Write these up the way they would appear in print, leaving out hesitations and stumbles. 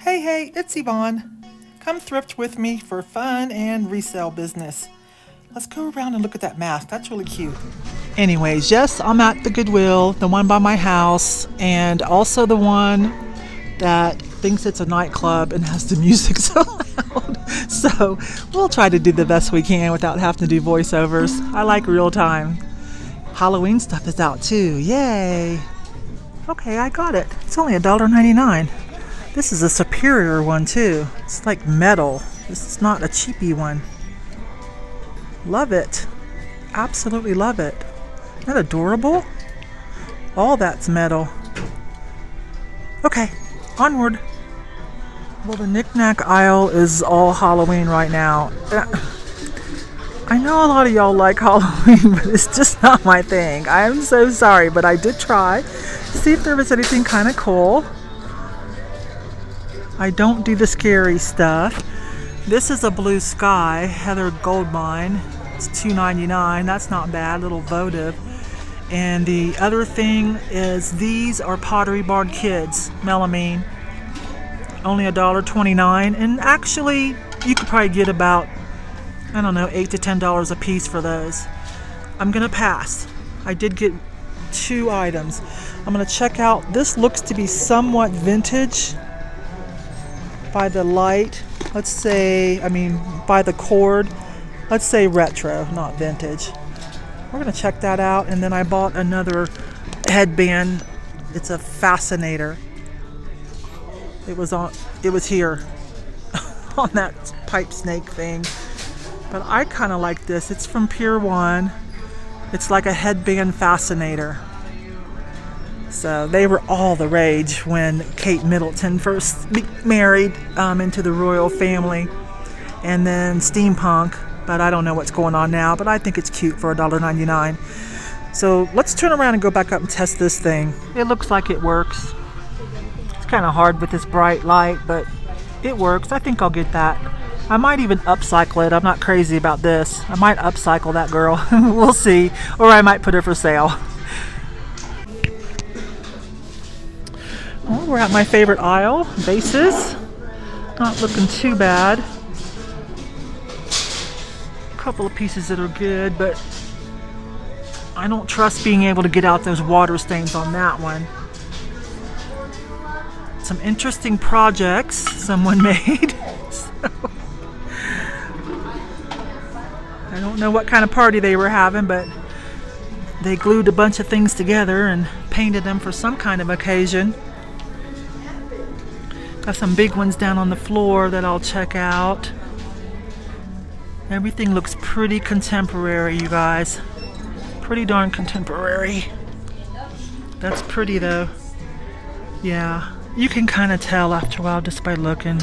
Hey, it's Yvonne. Come thrift with me for fun and resale business. Let's go around and look at that mask. That's really cute. Anyways, yes, I'm at the Goodwill, the one by my house, and also the one that thinks it's a nightclub and has the music so loud. So we'll try to do the best we can without having to do voiceovers. I like real time. Halloween stuff is out too. Yay! Okay, I got it. It's only $1.99. This is a superior one too. It's like metal. This is not a cheapy one. Love it. Absolutely love it. Isn't that adorable? All that's metal. Okay, onward. Well, the knick-knack aisle is all Halloween right now. I know a lot of y'all like Halloween, but it's just not my thing. I'm so sorry, but I did try to see if there was anything kind of cool. I don't do the scary stuff. This is a blue sky, Heather Goldmine. It's $2.99. That's not bad, a little votive. And the other thing is these are Pottery Barn Kids, melamine. Only $1.29. And actually, you could probably get about, I don't know, $8 to $10 a piece for those. I'm gonna pass. I did get 2 items. I'm gonna check out. This looks to be somewhat vintage by the light. Let's say, by the cord. Let's say retro, not vintage. We're gonna check that out. And then I bought another headband. It's a fascinator. It was here on that pipe snake thing. But I kind of like this. It's from Pier 1. It's like a headband fascinator. So they were all the rage when Kate Middleton first married into the royal family. And then steampunk. But I don't know what's going on now. But I think it's cute for $1.99. So let's turn around and go back up and test this thing. It looks like it works. It's kind of hard with this bright light, but it works. I think I'll get that. I might even upcycle it. I'm not crazy about this. I might upcycle that girl. We'll see. Or I might put her for sale. Well, we're at my favorite aisle, vases. Not looking too bad. A couple of pieces that are good, but I don't trust being able to get out those water stains on that one. Some interesting projects someone made. I don't know what kind of party they were having, but they glued a bunch of things together and painted them for some kind of occasion. Got some big ones down on the floor that I'll check out. Everything looks pretty contemporary, you guys. Pretty darn contemporary. That's pretty though. Yeah, you can kind of tell after a while just by looking.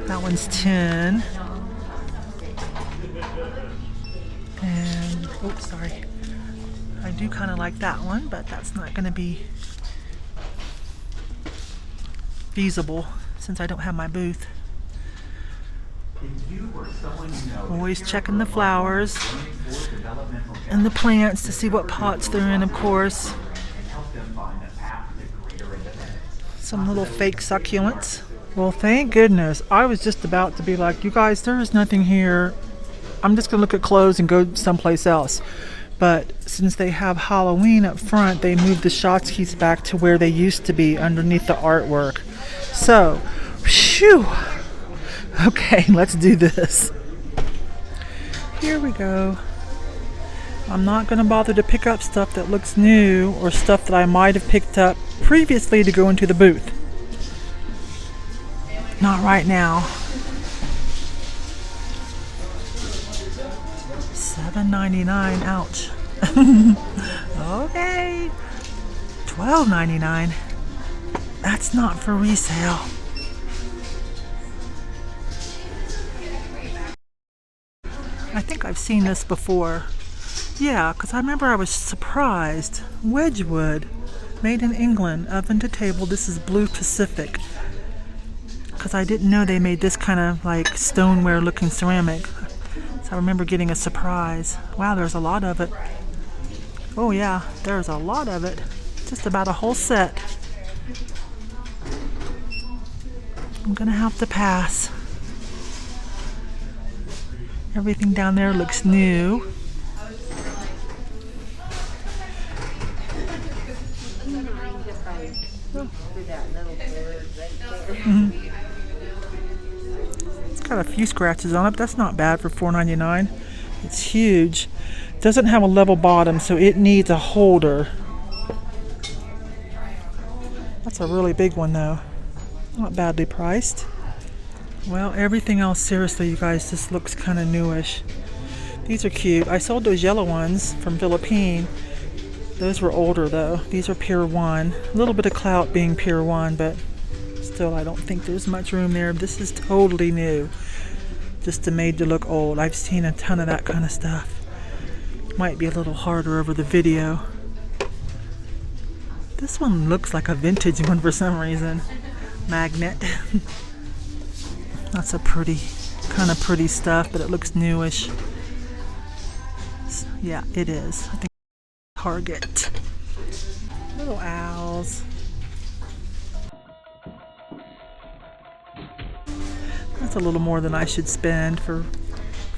That one's 10. And, oops, sorry. I do kind of like that one, but that's not going to be feasible since I don't have my booth. Always checking the flowers and the plants to see what pots they're in, of course. Some little fake succulents. Well, thank goodness. I was just about to be like, you guys, there is nothing here. I'm just going to look at clothes and go someplace else. But since they have Halloween up front, they moved the tchotchkes back to where they used to be underneath the artwork. So, phew. Okay, let's do this. Here we go. I'm not going to bother to pick up stuff that looks new or stuff that I might have picked up previously to go into the booth. Not right now. $7.99. Ouch. Okay. $12.99. That's not for resale. I think I've seen this before. Yeah, because I remember I was surprised. Wedgwood, made in England, oven to table. This is Blue Pacific. Because I didn't know they made this kind of like stoneware looking ceramic. So I remember getting a surprise. Wow, there's a lot of it. Oh yeah, there's a lot of it. Just about a whole set. I'm gonna have to pass. Everything down there looks new. It's got a few scratches on it, but that's not bad for $4.99. It's huge. Doesn't have a level bottom, so it needs a holder. That's a really big one though. Not badly priced. Well, everything else, seriously, you guys, this looks kind of newish. These are cute. I sold those yellow ones from Philippine. Those were older though. These are Pier 1. A little bit of clout being Pier 1, but still I don't think there's much room there. This is totally new. Just made to look old. I've seen a ton of that kind of stuff. Might be a little harder over the video. This one looks like a vintage one for some reason. Magnet. That's a pretty, kind of pretty stuff, but it looks newish. So, yeah, it is. I think Target. Little owls. That's a little more than I should spend for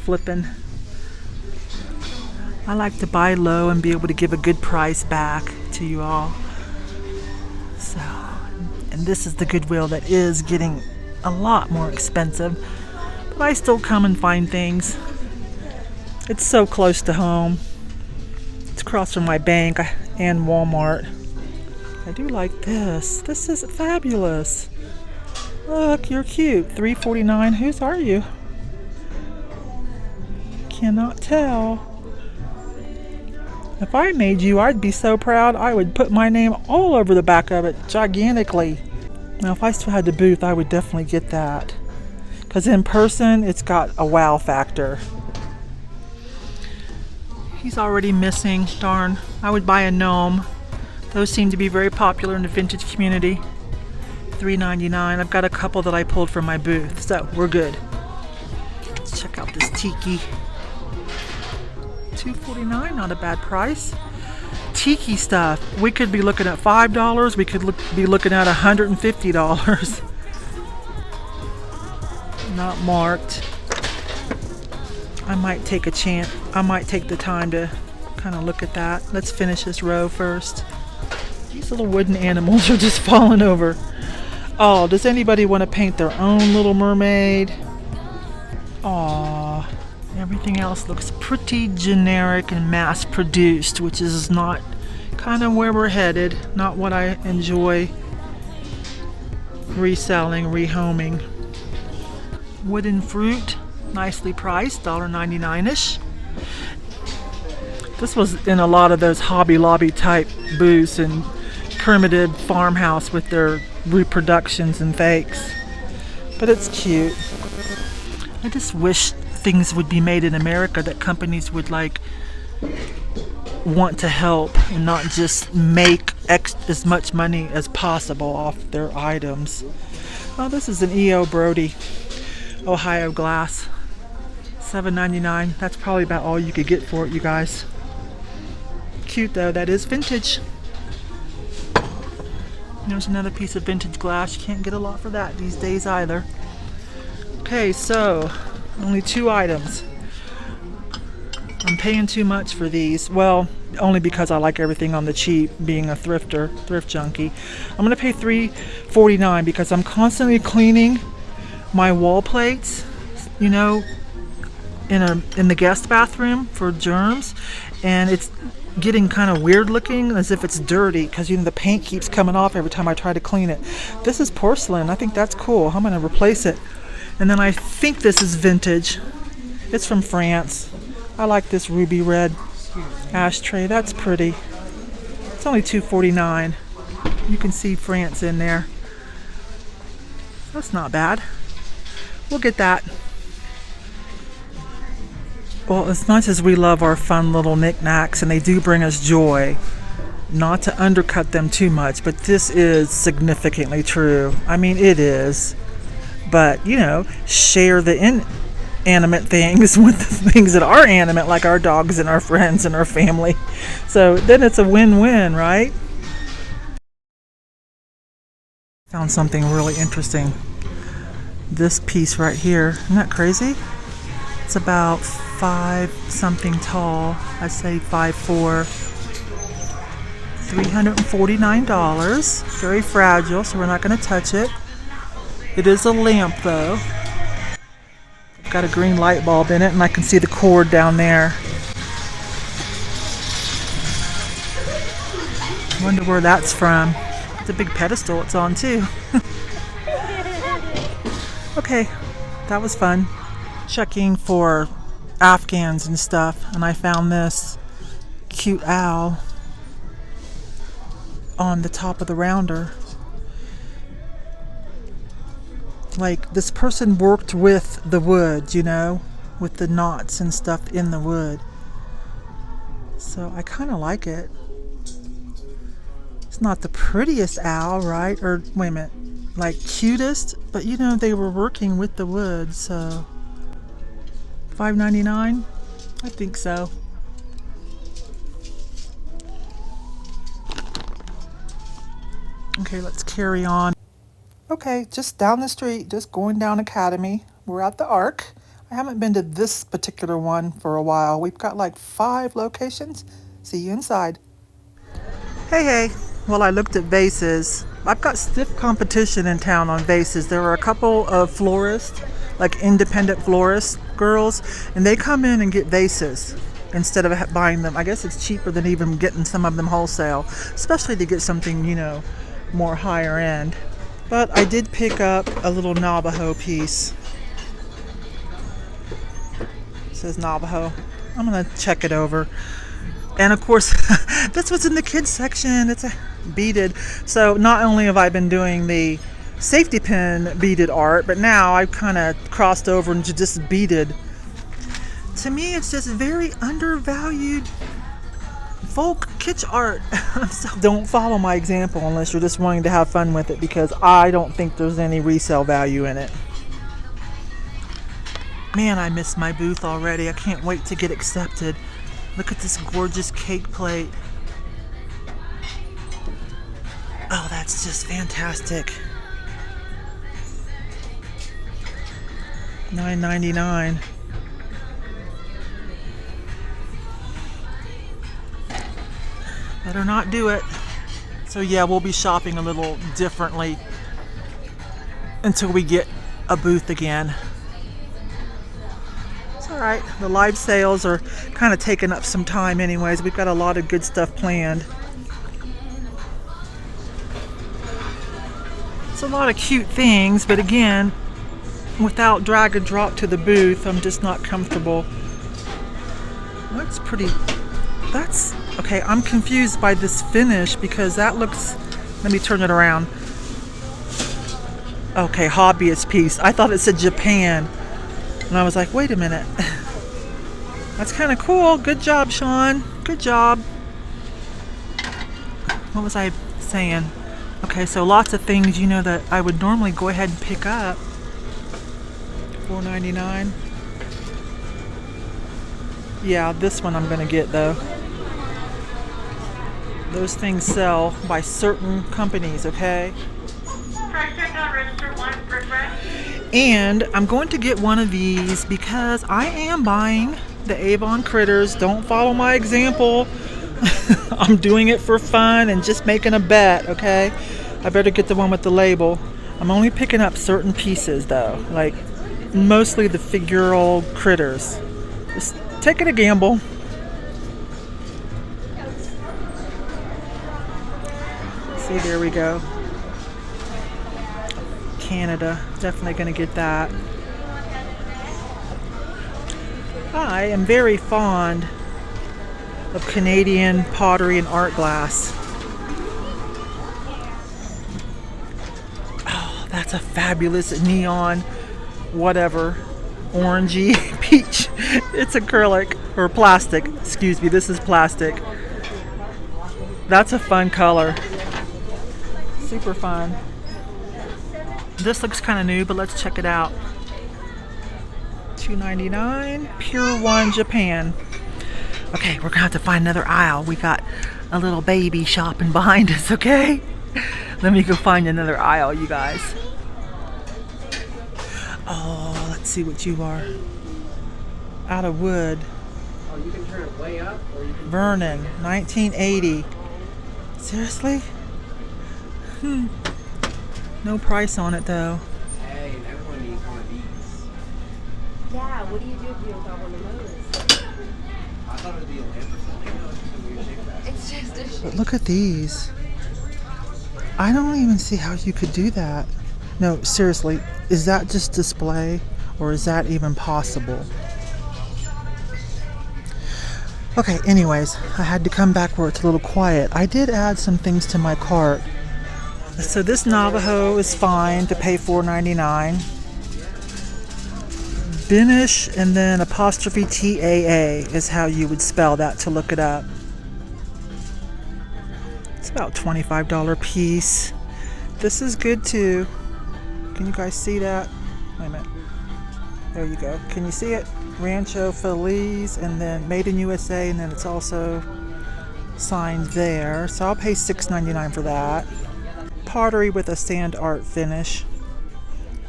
flipping. I like to buy low and be able to give a good price back to you all. So, and this is the Goodwill that is getting a lot more expensive, but I still come and find things. It's so close to home. It's across from my bank and Walmart. I do like this. This is fabulous. Look, you're cute. $3.49. Whose are you? Cannot tell. If I made you, I'd be so proud. I would put my name all over the back of it, gigantically. Now, if I still had the booth, I would definitely get that. Because in person, it's got a wow factor. He's already missing. Darn. I would buy a gnome. Those seem to be very popular in the vintage community. $3.99. I've got a couple that I pulled from my booth, so we're good. Let's check out this tiki. $2.49, not a bad price. Tiki stuff. We could be looking at $5. We could be looking at $150. Not marked. I might take a chance. I might take the time to kind of look at that. Let's finish this row first. These little wooden animals are just falling over. Oh, does anybody want to paint their own Little Mermaid? Aww. Everything else looks pretty generic and mass produced, which is not kind of where we're headed. Not what I enjoy reselling, rehoming. Wooden fruit, nicely priced, $1.99-ish. This was in a lot of those Hobby Lobby type booths and primitive farmhouse with their reproductions and fakes. But it's cute. I just wish things would be made in America that companies would like want to help and not just make as much money as possible off their items. Oh, this is an E.O. Brody Ohio glass. $7.99. That's probably about all you could get for it, you guys. Cute though, that is vintage. There's another piece of vintage glass. You can't get a lot for that these days either. Okay, so only 2 items. I'm paying too much for these. Well, only because I like everything on the cheap, being a thrifter, thrift junkie. I'm gonna pay $3.49 because I'm constantly cleaning my wall plates, you know, in the guest bathroom for germs, and it's getting kind of weird looking, as if it's dirty, because you know the paint keeps coming off every time I try to clean it. This is porcelain. I think that's cool. I'm gonna replace it. And then I think this is vintage. It's from France. I like this ruby red ashtray. That's pretty. It's only $2.49. You can see France in there. That's not bad. We'll get that. Well, as much as we love our fun little knickknacks, and they do bring us joy, not to undercut them too much, but this is significantly true. I mean, it is. But, you know, share the inanimate things with the things that are animate, like our dogs and our friends and our family. So then it's a win-win, right? Found something really interesting. this piece right here. Isn't that crazy? It's about 5 something tall. I say 5'4". $349. Very fragile, so we're not going to touch it. It is a lamp though. It's got a green light bulb in it, and I can see the cord down there. Wonder where that's from. It's a big pedestal it's on too. Okay, that was fun. Checking for Afghans and stuff, and I found this cute owl on the top of the rounder. Like, this person worked with the wood, you know, with the knots and stuff in the wood. So I kind of like it. It's not the prettiest owl, right? Or wait a minute, like cutest, but you know, they were working with the wood. So $5.99, I think so. Okay, let's carry on. Okay, just down the street, just going down Academy. We're at the Arc. I haven't been to this particular one for a while. We've got like 5 locations. See you inside. Hey. Well, I looked at vases. I've got stiff competition in town on vases. There are a couple of florists, like independent florist girls, and they come in and get vases instead of buying them. I guess it's cheaper than even getting some of them wholesale, especially to get something, you know, more higher end. But I did pick up a little Navajo piece. It says Navajo. I'm gonna check it over. And of course, that's what's in the kids section. It's a beaded. So not only have I been doing the safety pin beaded art, but now I've kind of crossed over into just beaded. To me, it's just very undervalued folk kitsch art. So don't follow my example unless you're just wanting to have fun with it, because I don't think there's any resale value in it. Man, I miss my booth already. I can't wait to get accepted. Look at this gorgeous cake plate. Oh, that's just fantastic. $9.99. Better not do it. So yeah, we'll be shopping a little differently until we get a booth again. Alright, the live sales are kind of taking up some time anyways. We've got a lot of good stuff planned. It's a lot of cute things, but again, without drag and drop to the booth, I'm just not comfortable. That's pretty, that's, okay, I'm confused by this finish because that looks, let me turn it around. Okay, hobbyist piece. I thought it said Japan. And I was like, wait a minute. That's kind of cool. Good job, Sean. Good job. What was I saying? Okay, so lots of things, you know, that I would normally go ahead and pick up. $4.99. Yeah, this one I'm going to get, though. Those things sell by certain companies, okay? And I'm going to get one of these because I am buying the Avon critters. Don't follow my example. I'm doing it for fun and just making a bet, okay? I better get the one with the label. I'm only picking up certain pieces though, like mostly the figural critters. Just taking a gamble. See, there we go. Canada, definitely going to get that. I am very fond of Canadian pottery and art glass. Oh, that's a fabulous neon, whatever, orangey peach. It's acrylic or plastic. Excuse me, this is plastic. That's a fun color. Super fun. This looks kind of new, but let's check it out. $2.99, Pure One, Japan. Okay, we're gonna have to find another aisle. We got a little baby shopping behind us, okay? Let me go find another aisle, you guys. Oh, let's see what you are. Out of wood. Oh, you can turn it way up, or you can. Vernon, 1980. Seriously? No price on it though. Hey, everyone needs one of these. Yeah, what do you do if you don't got one of those? I thought it would be a lamp or something. No, it's just a weird shape back. It's just a But look at these. I don't even see how you could do that. No, seriously, is that just display or is that even possible? Okay, anyways, I had to come back where it's a little quiet. I did add some things to my cart. So this Navajo is fine to pay $4.99. Binish and then apostrophe TAA is how you would spell that to look it up. It's about $25 piece. This is good too. Can you guys see that? Wait a minute. There you go. Can you see it? Rancho Feliz and then Made in USA, and then it's also signed there. So I'll pay $6.99 for that. Pottery with a sand art finish.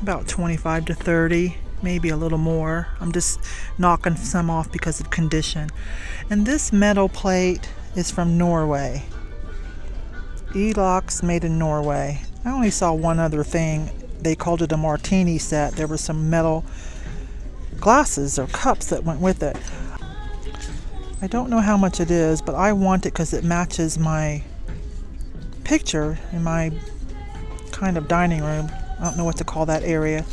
About $25 to $30, maybe a little more. I'm just knocking some off because of condition. And this metal plate is from Norway. E-locks made in Norway. I only saw one other thing. They called it a martini set. There were some metal glasses or cups that went with it. I don't know how much it is, but I want it because it matches my picture in my kind of dining room. I don't know what to call that area.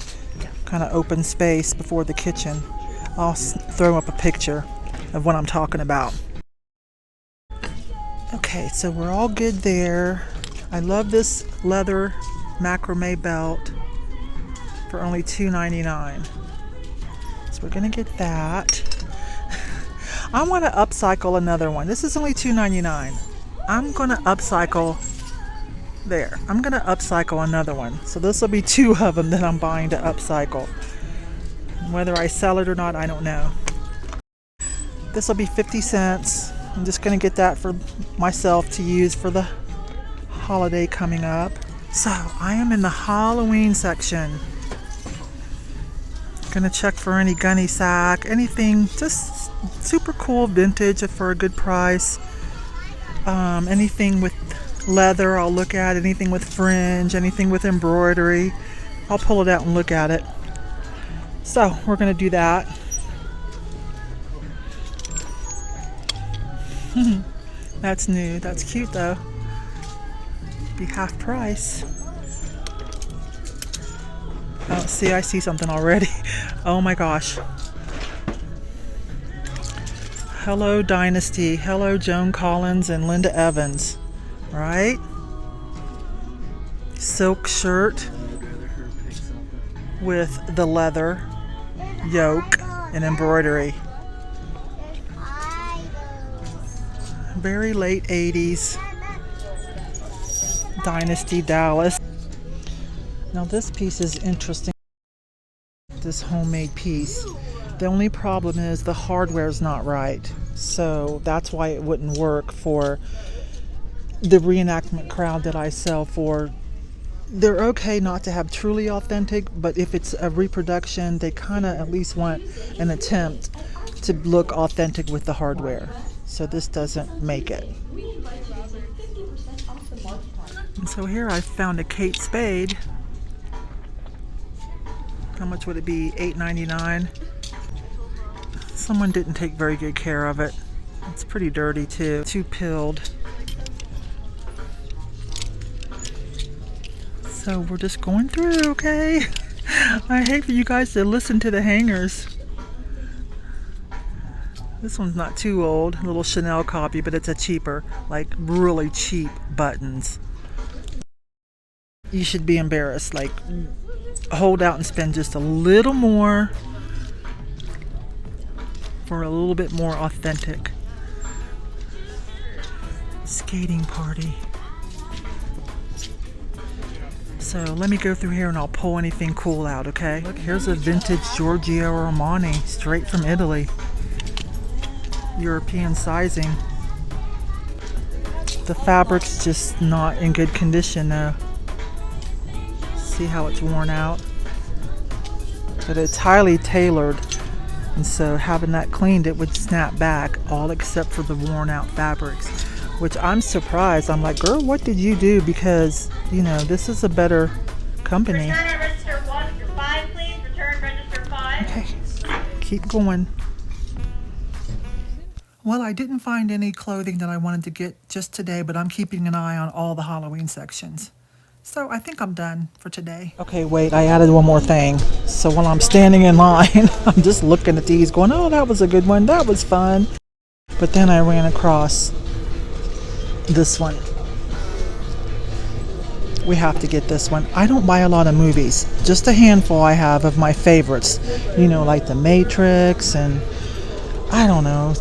Kind of open space before the kitchen. I'll throw up a picture of what I'm talking about. Okay, so we're all good there. I love this leather macrame belt for only $2.99. So we're gonna get that. I want to upcycle another one. This is only $2.99. I'm gonna upcycle there. I'm gonna upcycle another one. So this will be two of them that I'm buying to upcycle. Whether I sell it or not, I don't know. This will be 50 cents. I'm just gonna get that for myself to use for the holiday coming up. So I am in the Halloween section. Gonna check for any gunny sack, anything just super cool vintage for a good price. Anything with leather I'll look at, anything with fringe, anything with embroidery. I'll pull it out and look at it. So we're gonna do that. That's new. That's cute though. Be half price. Oh, see, I see something already. Oh my gosh. Hello Dynasty. Hello Joan Collins and Linda Evans. Right? Silk shirt with the leather yoke and embroidery. Very late 80s. Dynasty Dallas. Now this piece is interesting. This homemade piece. The only problem is the hardware's not right. So that's why it wouldn't work for the reenactment crowd that I sell for. They're okay not to have truly authentic, but if it's a reproduction, they kind of at least want an attempt to look authentic with the hardware. So this doesn't make it. And so here I found a Kate Spade. How much would it be? $8.99. Someone didn't take very good care of it. It's pretty dirty too. Too pilled. So we're just going through, okay? I hate for you guys to listen to the hangers. This one's not too old, a little Chanel copy, but it's a cheaper, like really cheap buttons. You should be embarrassed, like hold out and spend just a little more for a little bit more authentic. Skating party. So let me go through here and I'll pull anything cool out, okay? Look, here's a vintage Giorgio Armani, straight from Italy. European sizing. The fabric's just not in good condition though. See how it's worn out? But it's highly tailored, and so having that cleaned, it would snap back, all except for the worn out fabrics, which I'm surprised. I'm like, girl, what did you do? Because, you know, this is a better company. Return at register 1 for 5, please. Return register 5. Okay, keep going. Well, I didn't find any clothing that I wanted to get just today, but I'm keeping an eye on all the Halloween sections. So I think I'm done for today. Okay, wait, I added one more thing. So while I'm standing in line, I'm just looking at these going, oh, that was a good one. That was fun. But then I ran across this one. We have to get this one. I don't buy a lot of movies. Just a handful I have of my favorites. You know, like The Matrix and I don't know.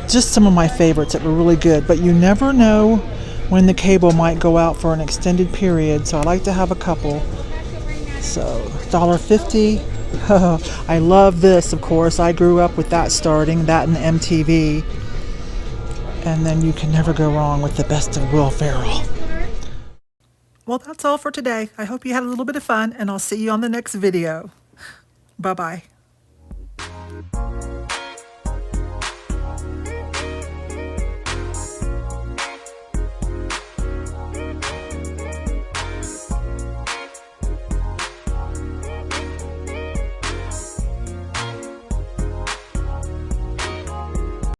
Just some of my favorites that were really good. But you never know when the cable might go out for an extended period. So I like to have a couple. So $1.50. I love this, of course. I grew up with that starting, that and MTV. And then you can never go wrong with the best of Will Ferrell. Well, that's all for today. I hope you had a little bit of fun, and I'll see you on the next video. Bye-bye.